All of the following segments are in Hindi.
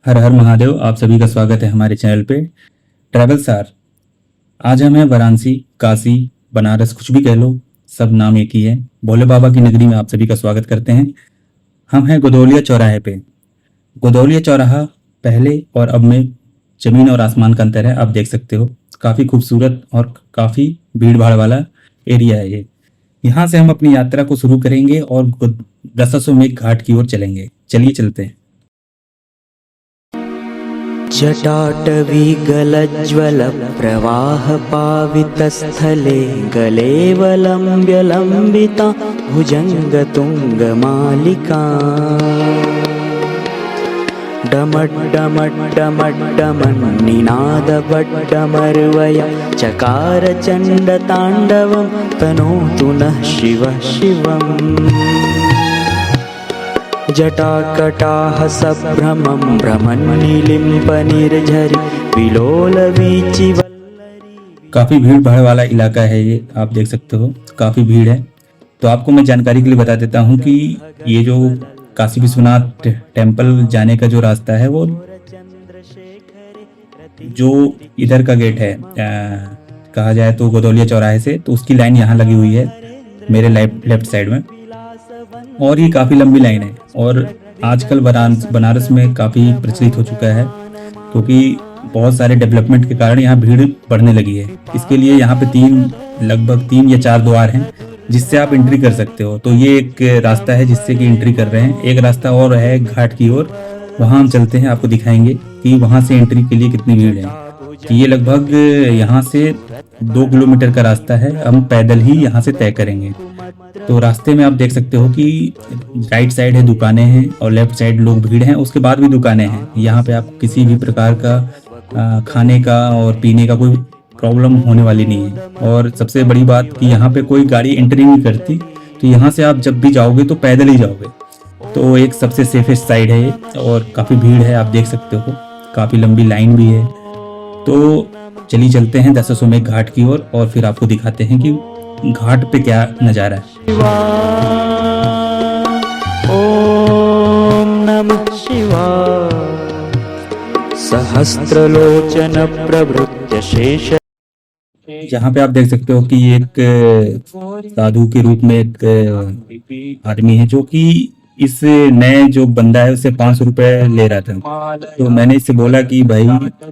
हर हर महादेव। आप सभी का स्वागत है हमारे चैनल पे ट्रैवल सार। आज हम हैं वाराणसी, काशी, बनारस, कुछ भी कह लो, सब नाम एक ही है। भोले बाबा की नगरी में आप सभी का स्वागत करते हैं। हम हैं गोदौलिया चौराहे पे। गोदौलिया चौराहा पहले और अब में जमीन और आसमान का अंतर है, आप देख सकते हो। काफ़ी खूबसूरत और काफ़ी भीड़ भाड़ वाला एरिया है ये। यहाँ से हम अपनी यात्रा को शुरू करेंगे और दशाश्वमेध घाट की ओर चलेंगे। चलिए चलते हैं। जटाटवीगलज्ज्वलप्रवाहपावितस्थले गलेवलम्ब्य लम्बिता भुजङ्गतुङ्गमालिका डमड्डमड्डमड्डमन्निनादवड्डमर्वय चकार चण्डताण्डवं तनोतु नः शिवः शिवम्। जटाकटाह सभ्रमं भ्रमन्निलिम्पनिर्झरि विलोलवीचि वल्लरी। काफ़ी भीड़ भाड़ वाला इलाका है ये, आप देख सकते हो, काफ़ी भीड़ है। तो आपको मैं जानकारी के लिए बता देता हूँ कि ये जो काशी विश्वनाथ टेम्पल जाने का जो रास्ता है वो जो इधर का गेट है, कहा जाए तो गोदौलिया चौराहे से, तो उसकी लाइन यहाँ लगी हुई है मेरे लेफ्ट साइड में। और ये काफ़ी लंबी लाइन है और आजकल बनारस में काफ़ी प्रचलित हो चुका है, क्योंकि बहुत सारे डेवलपमेंट के कारण यहाँ भीड़ बढ़ने लगी है। इसके लिए यहाँ पे लगभग 3 या 4 द्वार हैं जिससे आप एंट्री कर सकते हो। तो ये एक रास्ता है जिससे कि एंट्री कर रहे हैं। एक रास्ता और है घाट की ओर, वहाँ हम चलते हैं, आपको दिखाएंगे कि वहाँ से एंट्री के लिए कितनी भीड़ है। तो ये लगभग यहाँ से 2 किलोमीटर का रास्ता है, हम पैदल ही यहाँ से तय करेंगे। तो रास्ते में आप देख सकते हो कि राइट साइड है दुकानें हैं और लेफ्ट साइड लोग भीड़ हैं, उसके बाद भी दुकानें हैं। यहाँ पे आप किसी भी प्रकार का खाने का और पीने का कोई प्रॉब्लम होने वाली नहीं है। और सबसे बड़ी बात कि यहाँ पे कोई गाड़ी एंट्री नहीं करती, तो यहाँ से आप जब भी जाओगे तो पैदल ही जाओगे। तो एक सबसे सेफेस्ट साइड है और काफ़ी भीड़ है, आप देख सकते हो, काफ़ी लंबी लाइन भी है। तो चलिए चलते हैं दशाश्वमेध घाट की ओर और फिर आपको दिखाते हैं कि घाट पे क्या नज़ारा है। ओम नमः शिवाय। सहस्त्रलोचन प्रभृत्य शेष। यहाँ पे आप देख सकते हो कि एक साधु के रूप में एक आदमी है जो कि इस नए जो बंदा है उससे 500 रुपए ले रहा था। तो मैंने इससे बोला कि भाई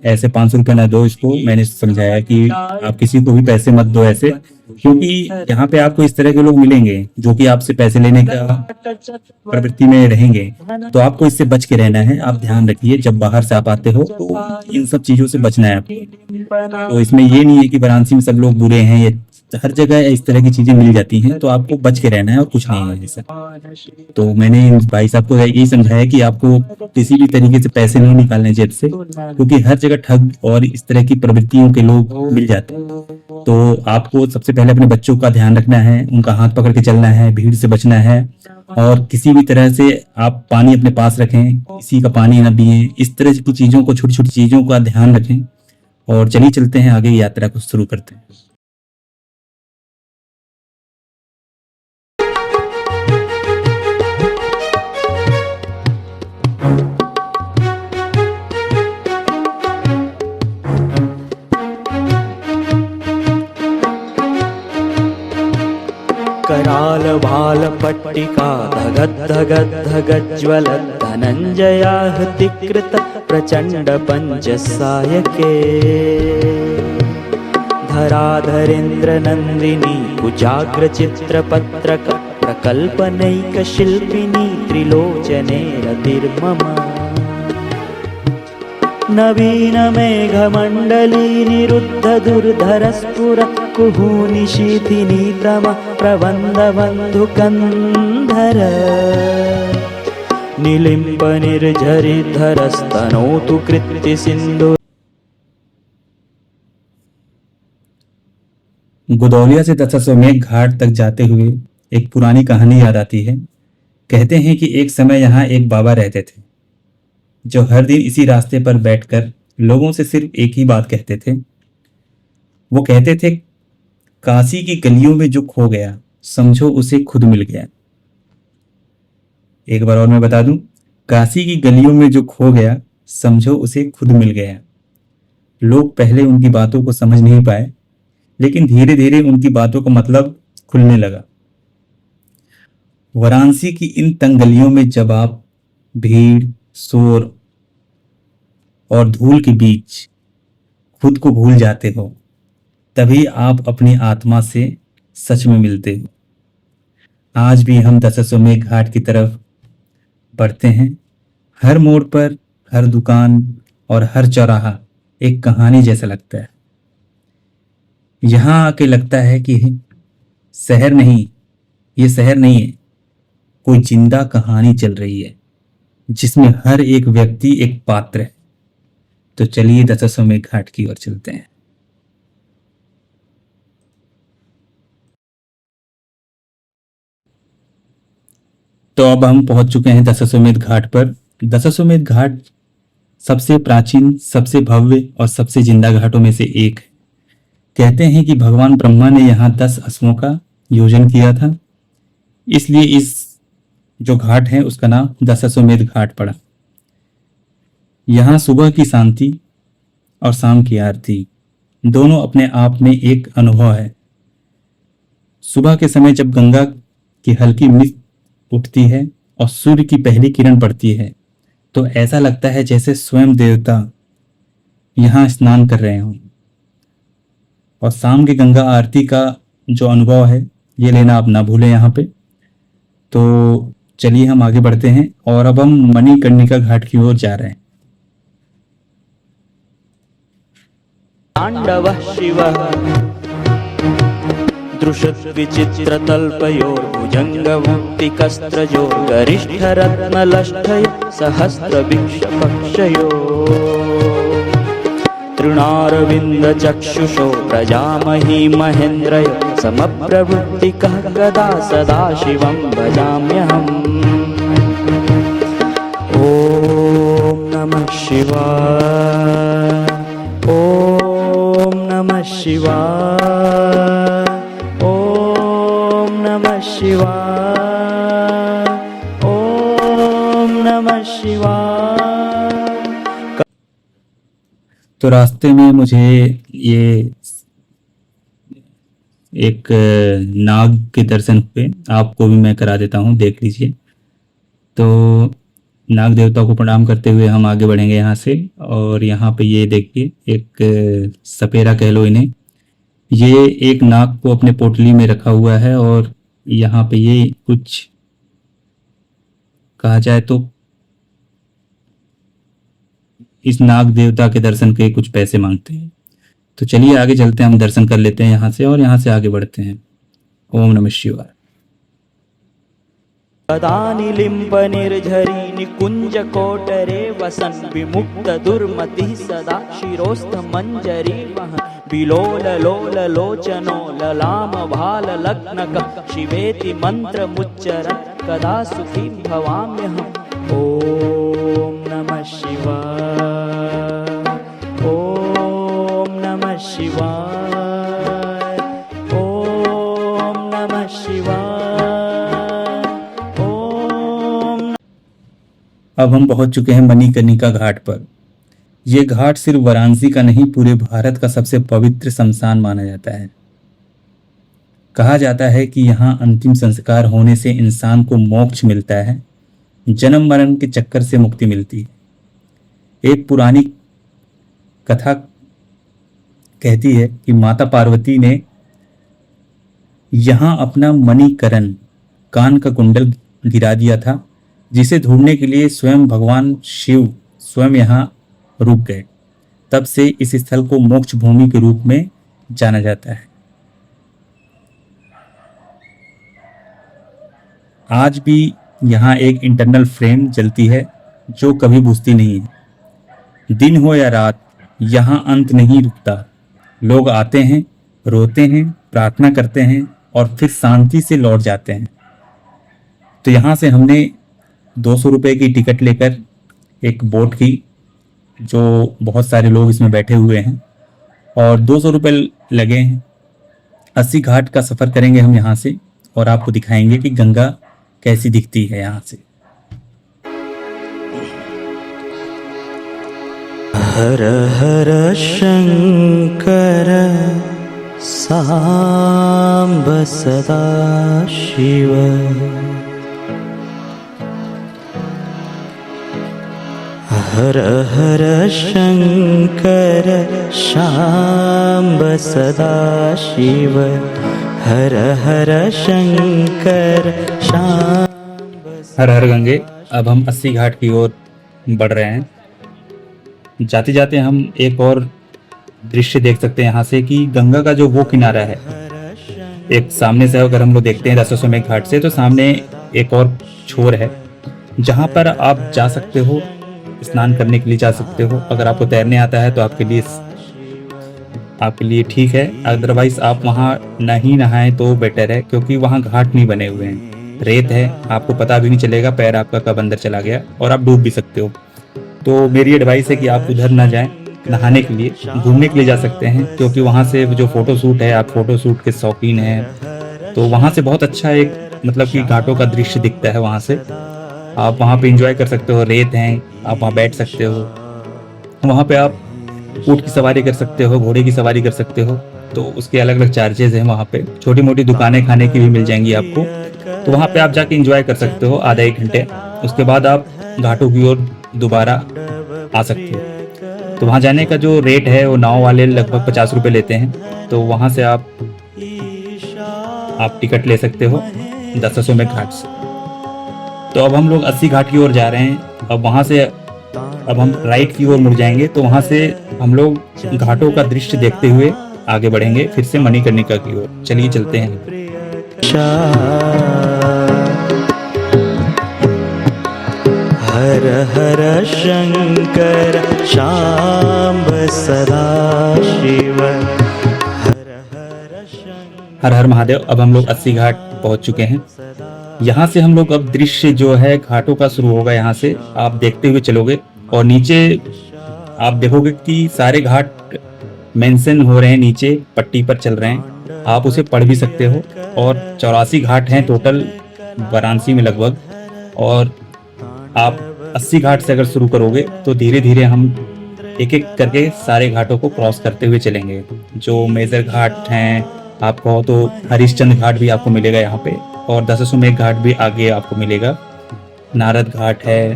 ऐसे 500 रुपए ना दो इसको। मैंने समझाया कि आप किसी को भी पैसे मत दो ऐसे, क्योंकि यहाँ पे आपको इस तरह के लोग मिलेंगे जो कि आपसे पैसे लेने का प्रवृत्ति में रहेंगे। तो आपको इससे बच के रहना है। आप ध्यान रखिए, जब बाहर से आप आते हो तो इन सब चीजों से बचना है आपको। तो इसमें ये नहीं है कि वाराणसी में सब लोग बुरे हैं, ये हर जगह इस तरह की चीजें मिल जाती हैं। तो आपको बच के रहना है और कुछ नहीं है ऐसा। तो मैंने भाई साहब को यही समझाया कि आपको किसी भी तरीके से पैसे नहीं निकालने जेब से, क्योंकि हर जगह ठग और इस तरह की प्रवृत्तियों के लोग मिल जाते हैं। तो आपको सबसे पहले अपने बच्चों का ध्यान रखना है, उनका हाथ पकड़ के चलना है, भीड़ से बचना है और किसी भी तरह से आप पानी अपने पास रखें, किसी का पानी न पिए। इस तरह की चीजों को, छोटी छोटी चीजों का ध्यान रखें। और चलिए चलते हैं आगे, यात्रा को शुरू करते हैं। कराल भाल पट्टिका धगद्धगद्धगज्ज्वलत् धनञ्जयाहतिकृत प्रचण्ड पञ्चसायके धराधरेन्द्र नन्दिनी कुजाग्रचित्रपत्रक प्रकल्पनैकशिल्पिनी त्रिलोचने रतिर्मम। नवीन मेघमण्डली निरुद्ध दुर्धरस्फुर कुहूनिशीथिनी तम प्रबन्ध बन्धुकन्धर निलिम्प निर्झरिधरस्तनोतु कृत्ति सिन्धु। गोदौलिया से दशाश्वमेध घाट तक जाते हुए एक पुरानी कहानी याद आती है। कहते हैं कि एक समय यहाँ एक बाबा रहते थे जो हर दिन इसी रास्ते पर बैठकर लोगों से सिर्फ एक ही बात कहते थे। वो कहते थे, काशी की गलियों में जो खो गया समझो उसे खुद मिल गया। एक बार और मैं बता दूं, काशी की गलियों में जो खो गया समझो उसे खुद मिल गया। लोग पहले उनकी बातों को समझ नहीं पाए, लेकिन धीरे धीरे उनकी बातों का मतलब खुलने लगा। वाराणसी की इन तंग गलियों में जब आप भीड़, शोर और धूल के बीच खुद को भूल जाते हो, तभी आप अपनी आत्मा से सच में मिलते हो। आज भी हम दशाश्वमेध घाट की तरफ बढ़ते हैं। हर मोड़ पर, हर दुकान और हर चौराहा एक कहानी जैसा लगता है। यहाँ आके लगता है कि शहर नहीं, ये शहर नहीं है, कोई जिंदा कहानी चल रही है जिसमें हर एक व्यक्ति एक पात्र है। तो चलिए दशाश्वमेध घाट की ओर चलते हैं। तो अब हम पहुंच चुके हैं दशाश्वमेध घाट पर। दशाश्वमेध घाट सबसे प्राचीन, सबसे भव्य और सबसे जिंदा घाटों में से एक है। कहते हैं कि भगवान ब्रह्मा ने यहाँ 10 अश्वों का योजन किया था, इसलिए इस जो घाट है उसका नाम दशाश्वमेध घाट पड़ा। यहाँ सुबह की शांति और शाम की आरती दोनों अपने आप में एक अनुभव है। सुबह के समय जब गंगा की हल्की मिस्ट उठती है और सूर्य की पहली किरण पड़ती है, तो ऐसा लगता है जैसे स्वयं देवता यहाँ स्नान कर रहे हों। और शाम की गंगा आरती का जो अनुभव है, ये लेना आप ना भूलें यहाँ पे। तो चलिए हम आगे बढ़ते हैं और अब हम मणिकर्णिका घाट की ओर जा रहे हैं। ताण्डवः शिवः दृशद्विचित्रतल्पयोर्भुजङ्गमुक्तिकस्त्रजो गरिष्ठरत्नलष्ठय सहस्रभिक्षपक्षयो तृणारविन्दचक्षुषो प्रजामहि महेन्द्रय समप्रवृत्तिकः गदा सदा शिवं भजाम्यहम्। ॐ नमः शिवाय, ॐ नमः शिवाय, ॐ नमः शिवाय, ॐ नमः शिवाय। तो रास्ते में मुझे ये एक नाग के दर्शन हुए, आपको भी मैं करा देता हूँ, देख लीजिए। तो नाग देवता को प्रणाम करते हुए हम आगे बढ़ेंगे यहाँ से। और यहाँ पे ये देखिए एक सपेरा कह लो इन्हें, ये एक नाग को अपने पोटली में रखा हुआ है और यहाँ पे ये कुछ कहा जाए तो इस नाग देवता के दर्शन के कुछ पैसे मांगते हैं। तो चलिए आगे चलते हैं, हम दर्शन कर लेते हैं यहाँ से और यहाँ से आगे बढ़ते हैं। ओम नमः शिवाय। कदानिलिम्पनिर्झरी निकुञ्जकोटरे वसन् विमुक्तदुर्मतिः सदा शिरोस्थमञ्जरी वहन् विलोललोललोचनो ललामभाललग्नकः शिवेति मन्त्रमुच्चरन् कदा सुखी भवाम्यहम्। ॐ नमः शिवाय, ॐ नमः शिवाय, ॐ नमः शिवाय। अब हम पहुंच चुके हैं मणिकर्णिका घाट पर। यह घाट सिर्फ वाराणसी का नहीं, पूरे भारत का सबसे पवित्र शमशान माना जाता है। कहा जाता है कि यहाँ अंतिम संस्कार होने से इंसान को मोक्ष मिलता है, जन्म मरण के चक्कर से मुक्ति मिलती है। एक पुरानी कथा कहती है कि माता पार्वती ने यहाँ अपना मणिकरण, कान का कुंडल गिरा दिया था, जिसे ढूंढने के लिए स्वयं भगवान शिव स्वयं यहाँ रुक गए। तब से इस स्थल को मोक्ष भूमि के रूप में जाना जाता है। आज भी यहाँ एक इंटरनल फ्लेम जलती है जो कभी बुझती नहीं है। दिन हो या रात, यहाँ अंत नहीं रुकता। लोग आते हैं, रोते हैं, प्रार्थना करते हैं और फिर शांति से लौट जाते हैं। तो यहाँ से हमने 200 रुपये की टिकट लेकर एक बोट की, जो बहुत सारे लोग इसमें बैठे हुए हैं, और 200 रुपये लगे हैं। 80 घाट का सफ़र करेंगे हम यहाँ से और आपको दिखाएंगे कि गंगा कैसी दिखती है यहाँ से। हर हर शंकर सांब सदा शिव। हर हर शंकर शाम्ब सदा शिव। हर हर शंकर शाम्ब। हर हर गंगे। अब हम 80 घाट की ओर बढ़ रहे हैं। जाते जाते हम एक और दृश्य देख सकते हैं यहाँ से कि गंगा का जो वो किनारा है, एक सामने से अगर हम लोग देखते हैं दशाश्वमेध घाट से, तो सामने एक और छोर है जहाँ पर आप जा सकते हो, स्नान करने के लिए जा सकते हो। अगर आपको तैरने आता है तो आपके लिए ठीक है, अदरवाइज आप वहाँ नहीं नहाएं तो बेटर है, क्योंकि वहाँ घाट नहीं बने हुए हैं, रेत है, आपको पता भी नहीं चलेगा पैर आपका कब अंदर चला गया और आप डूब भी सकते हो। तो मेरी एडवाइस है कि आप उधर ना जाएं, नहाने के लिए, घूमने के लिए जा सकते हैं, क्योंकि वहाँ से जो फोटो शूट है, आप फोटो शूट के शौकीन हैं तो वहाँ से बहुत अच्छा एक मतलब कि घाटों का दृश्य दिखता है। वहाँ से आप वहाँ पे एंजॉय कर सकते हो, रेत हैं, आप वहाँ बैठ सकते हो, वहाँ पे आप ऊँट की सवारी कर सकते हो, घोड़े की सवारी कर सकते हो। तो उसके अलग अलग चार्जेस हैं। वहाँ पे छोटी मोटी दुकानें खाने की भी मिल जाएंगी आपको, तो वहाँ पे आप जाके एंजॉय कर सकते हो आधा एक घंटे। उसके बाद आप घाटों की ओर दोबारा आ सकते हो। तो वहाँ जाने का जो रेट है वो नाव वाले लगभग 50 रुपये लेते हैं, तो वहाँ से आप टिकट ले सकते हो दशाश्वमेध घाट से। तो अब हम लोग 80 घाट की ओर जा रहे हैं। अब वहाँ से अब हम राइट की ओर मुड़ जाएंगे, तो वहाँ से हम लोग घाटों का दृश्य देखते हुए आगे बढ़ेंगे फिर से मणिकर्णिका की ओर। चलिए चलते हैं। हर हर शंकर शाम्ब सदा शिव। हर हर महादेव। अब हम लोग 80 घाट पहुंच चुके हैं। यहाँ से हम लोग अब दृश्य जो है घाटों का शुरू होगा। यहाँ से आप देखते हुए चलोगे और नीचे आप देखोगे कि सारे घाट मेंशन हो रहे हैं, नीचे पट्टी पर चल रहे हैं, आप उसे पढ़ भी सकते हो। और 84 घाट हैं टोटल वाराणसी में लगभग, और आप 80 घाट से अगर शुरू करोगे तो धीरे धीरे हम एक एक करके सारे घाटों को क्रॉस करते हुए चलेंगे। जो मेजर घाट हैं, आप कहो तो हरिश्चंद्र घाट भी आपको मिलेगा यहाँ पे, और दशाश्वमेध घाट भी आगे आपको मिलेगा। नारद घाट है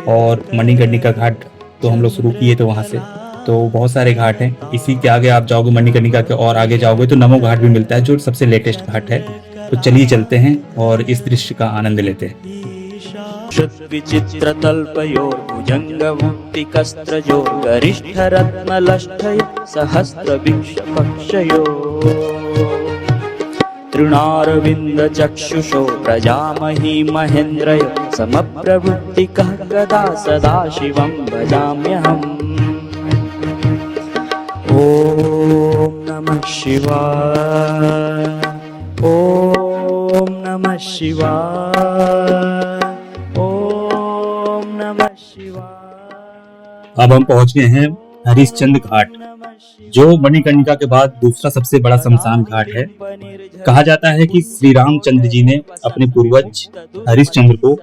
और मणिकर्णिका घाट तो हम लोग शुरू किए थे वहाँ से। तो बहुत सारे घाट हैं। इसी के आगे आप जाओगे मणिकर्णिका के और आगे जाओगे तो नमो घाट भी मिलता है, जो सबसे लेटेस्ट घाट है। तो चलिए चलते हैं और इस दृश्य का आनंद लेते हैं। विचित्र तल्पयोर भुजंग मुक्तिकस्त्रजोर गरिष्ठ रत्नलष्ठय सहस्त्र पक्षयो तृणारविंद चक्षुषो प्रजामहि महेन्द्रय समप्रवृत्तिकः गदा सदा शिवं भजाम्यहम्। ओम नमः शिवाय। ओम नमः शिवाय। अब हम पहुंच गए हैं हरिश्चंद्र घाट, जो मणिकर्णिका के बाद दूसरा सबसे बड़ा शमशान घाट है। कहा जाता है कि श्री रामचंद्र जी ने अपने पूर्वज हरिश्चंद्र को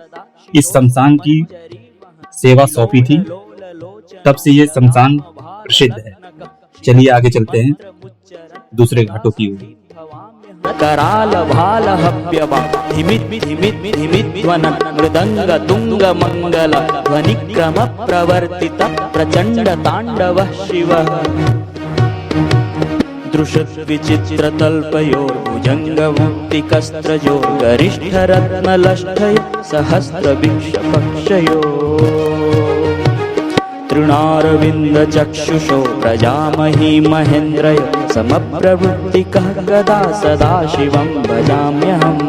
इस शमशान की सेवा सौंपी थी, तब से ये शमशान प्रसिद्ध है। चलिए आगे चलते हैं दूसरे घाटों की ओर। कराल भाल हव्यवा धिमित धिमित धिमित ध्वन मृदंग तुंग मंगल ध्वनिक्रम प्रवर्तित प्रचंड तांडव शिव। दृशत विचित्र तल्पयोर भुजंग मुक्तिकस्त्रजोर गरिष्ठ रत्नलष्ठय सहस्त्र पक्षयो तृणारविंद चक्षुषो प्रजामहि महेन्द्रय समप्रवृत्तिकः गदा सदा शिवं भजाम्यहम्।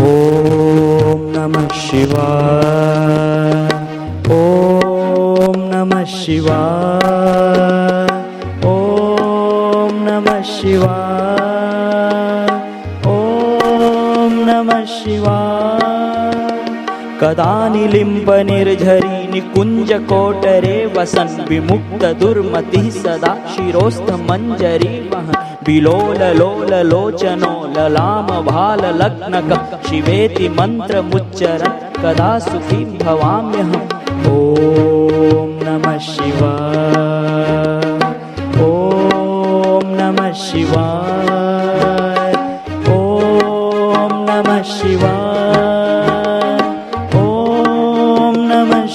ओम नमः शिवाय। ओम नमः शिवाय। ओम नमः शिवाय। ओम नमः शिवाय। कदानि लिम्ब निर्झरी निकुंज कोटरे वसन विमुक्त दुर्मति सदा शिरोस्थ मंजरी वहन बिलोल लोल लोचनो ललाम भाल लग्नक शिवेति मंत्र मुच्चरन् कदा सुखी भवाम्यहम्। ओम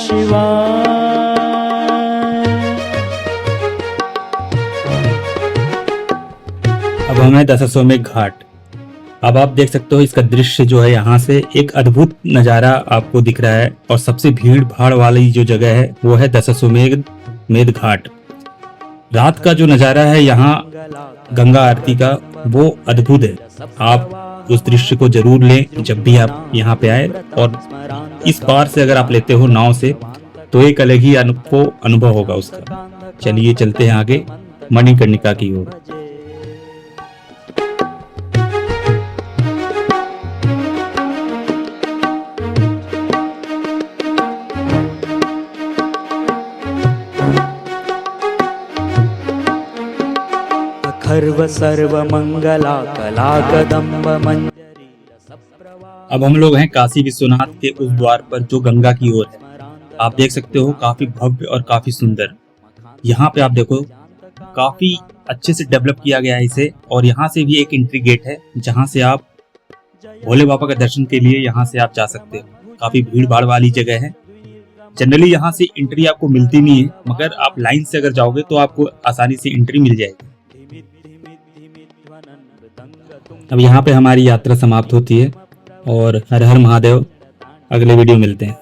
शिवाय। अब हम हैं दशाश्वमेध घाट। अब आप देख सकते हो इसका दृश्य जो है, यहाँ से एक अद्भुत नज़ारा आपको दिख रहा है। और सबसे भीड़ भाड़ वाली जो जगह है वो है दशाश्वमेध घाट। रात का जो नज़ारा है यहाँ गंगा आरती का, वो अद्भुत है। आप उस दृश्य को जरूर लें जब भी आप यहाँ पे आए। और इस पार से अगर आप लेते हो नाव से, तो एक अलग ही आपको अनुभव होगा उसका। चलिए चलते हैं आगे मणिकर्णिका की ओर। अखर्व सर्वमंगला कला कदम्ब मंजरी। अब हम लोग हैं काशी विश्वनाथ के उस द्वार पर जो गंगा की ओर है। आप देख सकते हो काफी भव्य और काफी सुंदर। यहाँ पे आप देखो काफी अच्छे से डेवलप किया गया है इसे। और यहाँ से भी एक एंट्री गेट है जहाँ से आप भोले बाबा के दर्शन के लिए यहाँ से आप जा सकते हो। काफी भीड़ भाड़ वाली जगह है। जनरली यहाँ से एंट्री आपको मिलती नहीं है, मगर आप लाइन से अगर जाओगे तो आपको आसानी से एंट्री मिल जाएगी। अब यहाँ पे हमारी यात्रा समाप्त होती है। और हर हर महादेव। अगले वीडियो मिलते हैं।